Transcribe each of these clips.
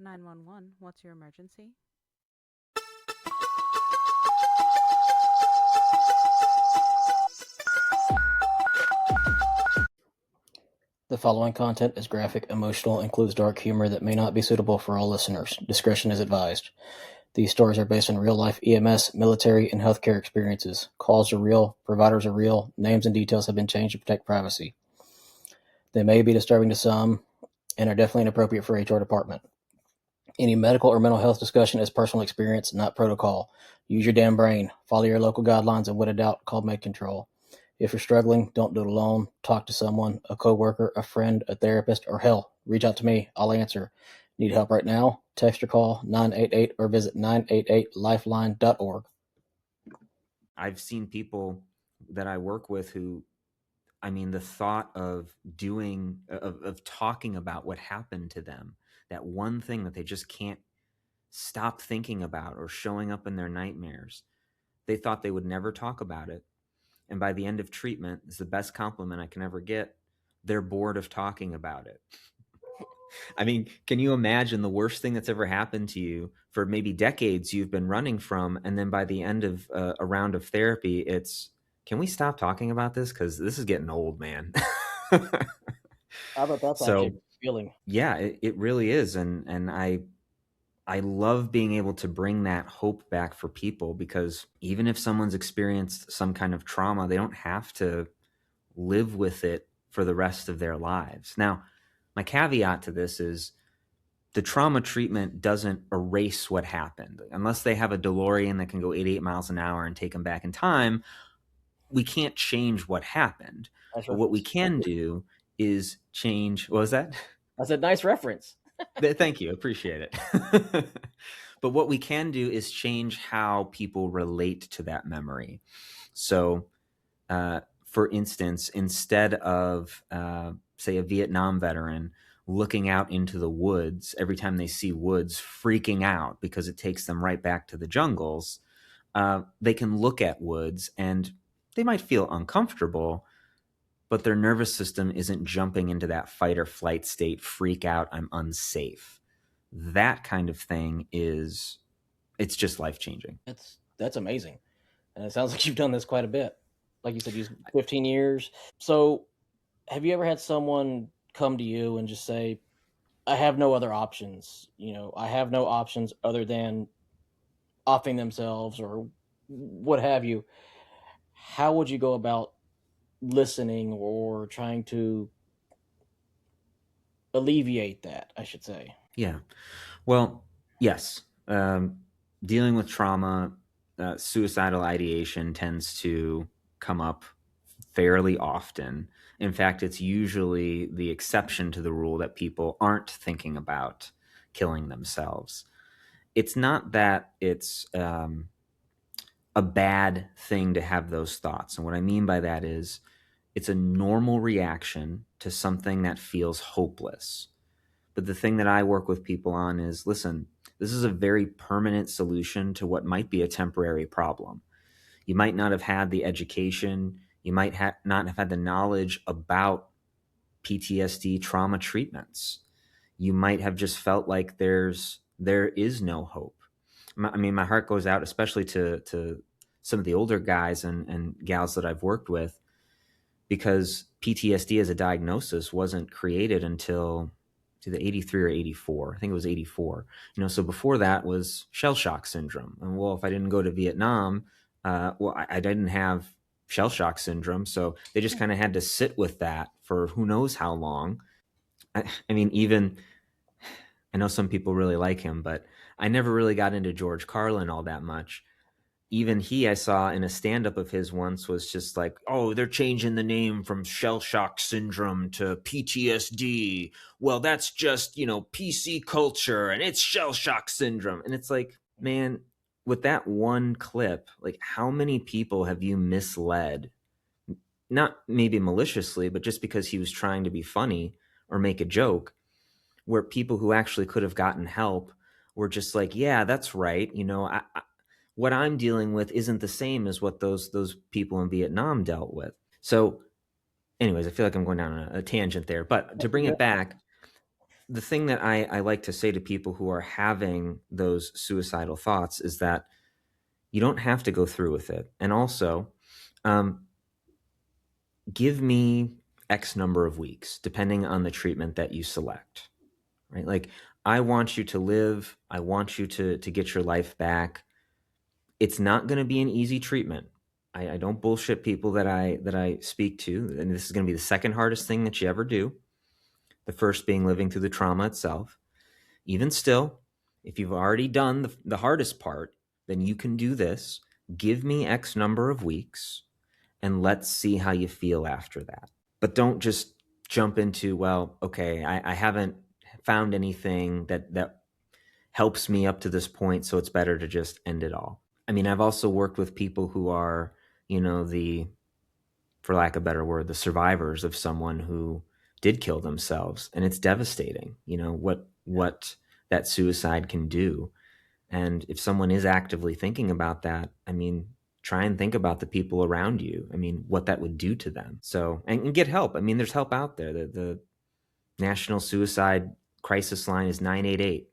911, what's your emergency? The following content is graphic, emotional, and includes dark humor that may not be suitable for all listeners. Discretion is advised. These stories are based on real-life EMS, military, and healthcare experiences. Calls are real, providers are real, names and details have been changed to protect privacy. They may be disturbing to some and are definitely inappropriate for HR department. Any medical or mental health discussion is personal experience, not protocol. Use your damn brain. Follow your local guidelines, and when in doubt, call med control. If you're struggling, don't do it alone. Talk to someone, a coworker, a friend, a therapist, or hell, reach out to me. I'll answer. Need help right now? Text or call 988 or visit 988lifeline.org. I've seen people that I work with who, the thought of talking about what happened to them, that one thing that they just can't stop thinking about or showing up in their nightmares, they thought they would never talk about it. And by the end of treatment, it's the best compliment I can ever get. They're bored of talking about it. Can you imagine the worst thing that's ever happened to you for maybe decades you've been running from, and then by the end of a round of therapy, it's, can we stop talking about this? Because this is getting old, man. I bet that's actually a feeling. Yeah, it really is. And I love being able to bring that hope back for people, because even if someone's experienced some kind of trauma, they don't have to live with it for the rest of their lives. Now, my caveat to this is the trauma treatment doesn't erase what happened. Unless they have a DeLorean that can go 88 miles an hour and take them back in time, we can't change what happened. But what we can do is change. What was that? That's a nice reference. Thank you. Appreciate it. But what we can do is change how people relate to that memory. So, for instance, instead of, say, a Vietnam veteran looking out into the woods every time they see woods, freaking out because it takes them right back to the jungles, they can look at woods and they might feel uncomfortable, but their nervous system isn't jumping into that fight or flight state, freak out, I'm unsafe. That kind of thing it's just life-changing. That's amazing. And it sounds like you've done this quite a bit. Like you said, you 15 years. So have you ever had someone come to you and just say, I have no other options. I have no options other than offing themselves or what have you. How would you go about listening or trying to alleviate that, I should say? Yeah. Well, yes. Dealing with trauma, suicidal ideation tends to come up fairly often. In fact, it's usually the exception to the rule that people aren't thinking about killing themselves. It's not that it's a bad thing to have those thoughts. And what I mean by that is it's a normal reaction to something that feels hopeless. But the thing that I work with people on is, listen, this is a very permanent solution to what might be a temporary problem. You might not have had the education. You might not have had the knowledge about PTSD trauma treatments. You might have just felt like there is no hope. My heart goes out especially to some of the older guys and gals that I've worked with, because PTSD as a diagnosis wasn't created until either 83 or 84. I think it was 84. So before that was shell shock syndrome. And well, if I didn't go to Vietnam, I didn't have shell shock syndrome. So they just kind of had to sit with that for who knows how long. Even I know some people really like him, but I never really got into George Carlin all that much. Even he, I saw in a stand-up of his once, was just like, oh, they're changing the name from shell shock syndrome to PTSD. Well, that's just, PC culture and it's shell shock syndrome. And it's like, man, with that one clip, like, how many people have you misled? Not maybe maliciously, but just because he was trying to be funny or make a joke, where people who actually could have gotten help were just like, yeah, that's right. What I'm dealing with isn't the same as what those people in Vietnam dealt with. So anyways, I feel like I'm going down a tangent there, but to bring it back, the thing that I like to say to people who are having those suicidal thoughts is that you don't have to go through with it. And also, give me X number of weeks, depending on the treatment that you select, right? Like, I want you to live. I want you to get your life back. It's not going to be an easy treatment. I don't bullshit people that I speak to. And this is going to be the second hardest thing that you ever do. The first being living through the trauma itself. Even still, if you've already done the hardest part, then you can do this. Give me X number of weeks and let's see how you feel after that. But don't just jump into, well, okay, I haven't found anything that helps me up to this point, so it's better to just end it all. I mean, I've also worked with people who are, for lack of a better word, the survivors of someone who did kill themselves. And it's devastating, what that suicide can do. And if someone is actively thinking about that, I mean, try and think about the people around you. I mean, what that would do to them. So, and get help. I mean, there's help out there. The National Suicide Crisis Line is 988.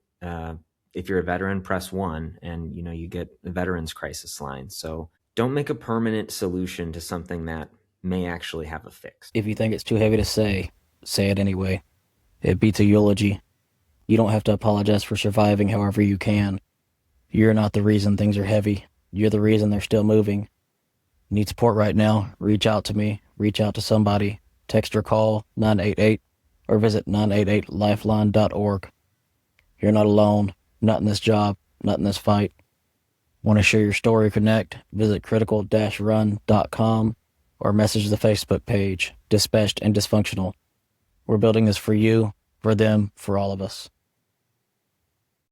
If you're a veteran, press 1, and you get the Veterans Crisis Line. So don't make a permanent solution to something that may actually have a fix. If you think it's too heavy to say it anyway. It beats a eulogy. You don't have to apologize for surviving however you can. You're not the reason things are heavy. You're the reason they're still moving. Need support right now? Reach out to me. Reach out to somebody. Text or call 988 or visit 988lifeline.org. You're not alone. Not in this job. Not in this fight. Want to share your story or connect? Visit critical-run.com or message the Facebook page, Dispatched and Dysfunctional. We're building this for you, for them, for all of us.